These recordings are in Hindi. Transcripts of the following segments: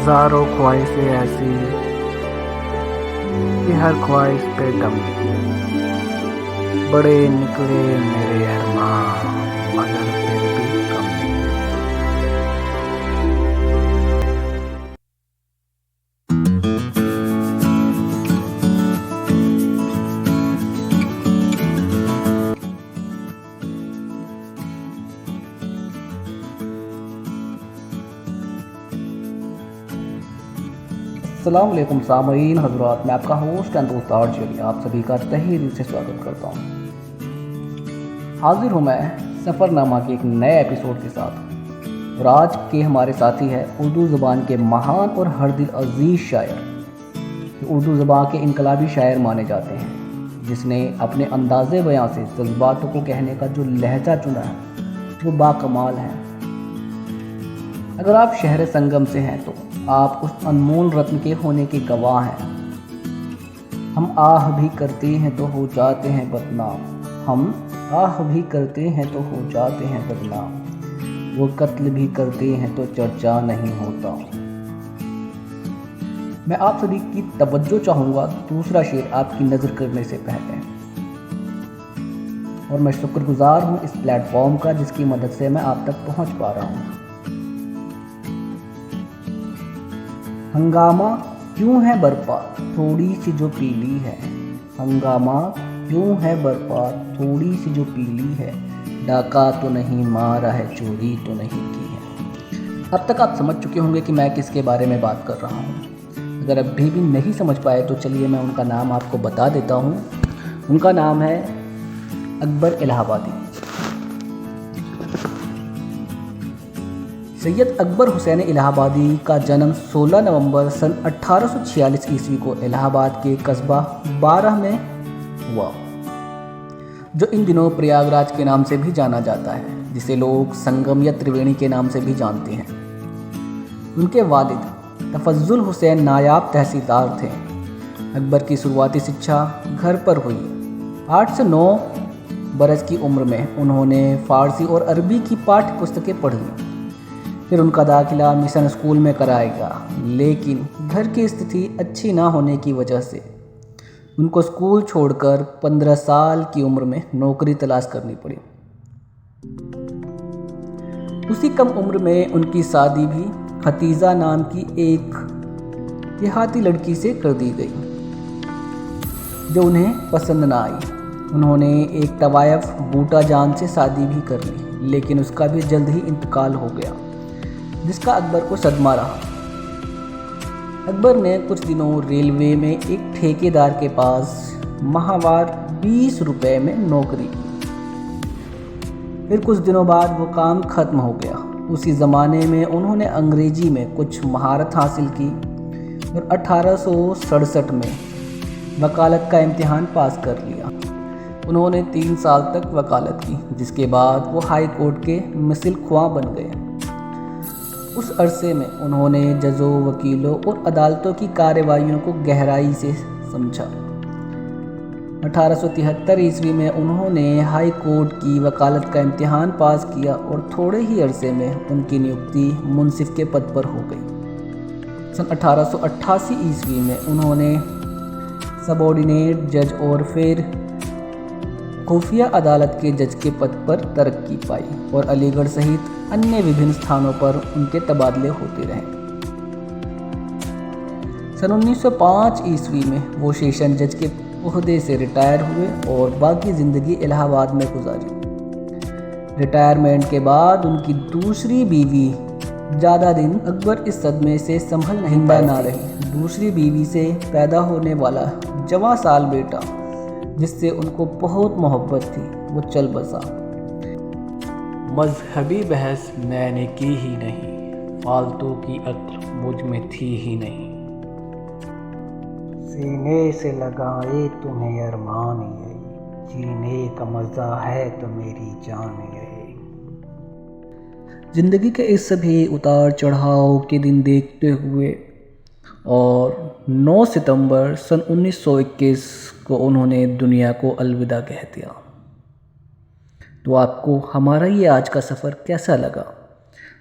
हजारों ख्वाहिशें ऐसी कि हर ख्वाहिश पे दम निकले। बड़े निकले मेरे अरमान, मगर फिर भी कम निकले। अस्सलाम वालेकुम सामईन हज़रात, मैं आपका होस्ट एंड दोस्त आर्चरी आप सभी का तहे दिल से स्वागत करता हूँ। हाजिर हूँ मैं सफ़रनामा के एक नए एपिसोड के साथ और आज के हमारे साथी है उर्दू ज़बान के महान और हर दिल अजीज़ शायर, जो उर्दू ज़बान के इनकलाबी शायर माने जाते हैं, जिसने अपने अंदाज़े बयां से जज्बातों को कहने का जो लहजा चुना है वो बाकमाल है। अगर आप शहर संगम से हैं तो आप उस अनमोल रत्न के होने के गवाह हैं। हम आह भी करते हैं तो हो जाते हैं बदनाम, हम आह भी करते हैं तो हो जाते हैं बदनाम, वो कत्ल भी करते हैं तो चर्चा नहीं होता। मैं आप सभी की तवज्जो चाहूँगा दूसरा शेर आपकी नज़र करने से पहले, और मैं शुक्रगुजार हूँ इस प्लेटफॉर्म का जिसकी मदद से मैं आप तक पहुँच पा रहा हूँ। हंगामा क्यों है बरपा थोड़ी सी जो पीली है, हंगामा क्यों है बरपा थोड़ी सी जो पीली है, डाका तो नहीं मारा है चोरी तो नहीं की है। अब तक आप समझ चुके होंगे कि मैं किसके बारे में बात कर रहा हूँ। अगर अभी भी नहीं समझ पाए तो चलिए मैं उनका नाम आपको बता देता हूँ। उनका नाम है अकबर इलाहाबादी। सैयद अकबर हुसैन इलाहाबादी का जन्म 16 नवंबर सन 1846 ईस्वी को इलाहाबाद के कस्बा बारह में हुआ, जो इन दिनों प्रयागराज के नाम से भी जाना जाता है, जिसे लोग संगम या त्रिवेणी के नाम से भी जानते हैं। उनके वालिद तफज्जुल हुसैन नायाब तहसीलदार थे। अकबर की शुरुआती शिक्षा घर पर हुई। 8 से 9 बरस की उम्र में उन्होंने फ़ारसी और अरबी की पाठ्य पुस्तकें पढ़ी। फिर उनका दाखिला मिशन स्कूल में कराएगा, लेकिन घर की स्थिति अच्छी ना होने की वजह से उनको स्कूल छोड़कर 15 साल की उम्र में नौकरी तलाश करनी पड़ी। उसी कम उम्र में उनकी शादी भी खतीजा नाम की एक देहाती लड़की से कर दी गई, जो उन्हें पसंद ना आई। उन्होंने एक तवायफ बूटा जान से शादी भी कर ली, लेकिन उसका भी जल्द ही इंतकाल हो गया, जिसका अकबर को सदमा रहा। अकबर ने कुछ दिनों रेलवे में एक ठेकेदार के पास माहवार 20 रुपए में नौकरी की। फिर कुछ दिनों बाद वो काम खत्म हो गया। उसी ज़माने में उन्होंने अंग्रेजी में कुछ महारत हासिल की और 1867 में वकालत का इम्तिहान पास कर लिया। उन्होंने 3 साल तक वकालत की, जिसके बाद वो हाई कोर्ट के मिसल ख्वां बन गए। उस अरसे में उन्होंने जजों, वकीलों और अदालतों की कार्रवाइयों को गहराई से समझा। 1873 ईस्वी में उन्होंने हाई कोर्ट की वकालत का इम्तिहान पास किया और थोड़े ही अरसे में उनकी नियुक्ति मुंसिफ के पद पर हो गई। सन 1888 ईस्वी में उन्होंने सबॉर्डिनेट जज और फिर खुफिया अदालत के जज के पद पर तरक्की पाई और अलीगढ़ सहित अन्य विभिन्न स्थानों पर उनके तबादले होते रहे। सन 1905 ईस्वी में वो सेशन जज के ओहदे से रिटायर हुए और बाकी ज़िंदगी इलाहाबाद में गुजारी। रिटायरमेंट के बाद उनकी दूसरी बीवी ज़्यादा दिन अकबर इस सदमे से संभल नहीं ना रही। दूसरी बीवी से पैदा होने वाला जवां साल बेटा, जिससे उनको बहुत मोहब्बत थी, वो चल बसा। मजहबी बहस मैंने की ही नहीं, फालतू की अक्ल मुझ में थी ही नहीं, सीने से लगाए तुम्हें अरमान यही, जीने का मज़ा है तो मेरी जान यही। ज़िंदगी के इस सभी उतार चढ़ाव के दिन देखते हुए और 9 सितंबर सन 1921 को उन्होंने दुनिया को अलविदा कह दिया। तो आपको हमारा ये आज का सफ़र कैसा लगा,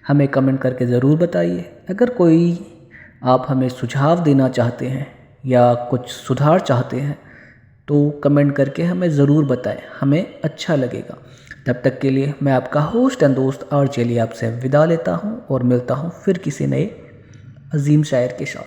हमें कमेंट करके ज़रूर बताइए। अगर कोई आप हमें सुझाव देना चाहते हैं या कुछ सुधार चाहते हैं तो कमेंट करके हमें ज़रूर बताएं, हमें अच्छा लगेगा। तब तक के लिए मैं आपका होस्ट एंड दोस्त आरजे आपसे विदा लेता हूं और मिलता हूं फिर किसी नए अजीम शायर के साथ।